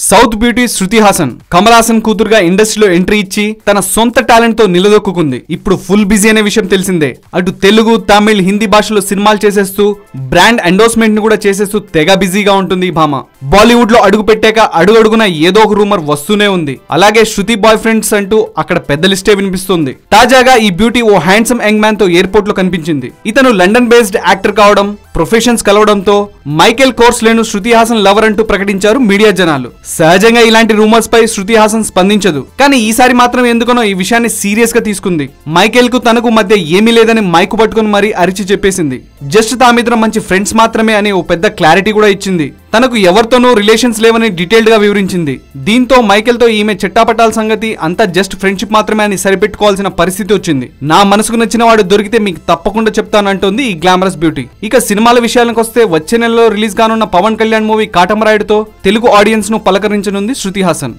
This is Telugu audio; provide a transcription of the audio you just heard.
సౌత్ బ్యూటీ శృతి హాసన్ కమల్ హాసన్ కూతురుగా ఇండస్ట్రీలో ఎంట్రీ ఇచ్చి తన సొంత టాలెంట్ తో నిలదొక్కుంది. ఇప్పుడు ఫుల్ బిజీ అనే విషయం తెలిసిందే. అటు తెలుగు, తమిళ్, హిందీ భాషలో సినిమాలు చేసేస్తూ బ్రాండ్ ఎండోర్స్మెంట్ ని కూడా చేసేస్తూ తెగ బిజీగా ఉంటుంది ఈ భామ. బాలీవుడ్ లో అడుగు పెట్టాక అడుగడుగున ఏదో ఒక రూమర్ వస్తూనే ఉంది. అలాగే శృతి బాయ్ ఫ్రెండ్స్ అంటూ అక్కడ పెద్ద లిస్టే వినిపిస్తుంది. తాజాగా ఈ బ్యూటీ ఓ హ్యాండ్సమ్ యంగ్ మ్యాన్ తో ఎయిర్పోర్ట్ లో కనిపించింది. ఇతను లండన్ బేస్డ్ యాక్టర్ కావడం, professions కలవడంతో Michael కోర్స్లేను Shruti Haasan lover అంటూ ప్రకటించారు మీడియా జనాలు. సహజంగా ఇలాంటి రూమర్స్ పై శృతి హాసన్ స్పందించదు. కానీ ఈసారి మాత్రం ఎందుకనో ఈ విషయాన్ని సీరియస్ గా తీసుకుంది. మైకేల్ కు తనకు మధ్య ఏమీ లేదని మైకు పట్టుకుని మరీ అరిచి చెప్పేసింది. జస్ట్ తామిద్దరం మంచి ఫ్రెండ్స్ మాత్రమే అని ఓ పెద్ద క్లారిటీ కూడా ఇచ్చింది. తనకు ఎవరితోనూ రిలేషన్స్ లేవని డీటెయిల్డ్ గా వివరించింది. దీంతో మైకేల్ తో ఈమె చెట్టాపట్టాల సంగతి అంతా జస్ట్ ఫ్రెండ్షిప్ మాత్రమే అని సరిపెట్టుకోవాల్సిన పరిస్థితి వచ్చింది. నా మనసుకు నచ్చిన వాడు దొరికితే మీకు తప్పకుండా చెప్తానంటోంది ఈ గ్లామరస్ బ్యూటీ. ఇక సినిమాల విషయానికి వస్తే వచ్చే నెలలో రిలీజ్ కానున్న పవన్ కళ్యాణ్ మూవీ కాటమరాయుడుతో తెలుగు ఆడియన్స్ ను పలకరించనుంది శృతి హాసన్.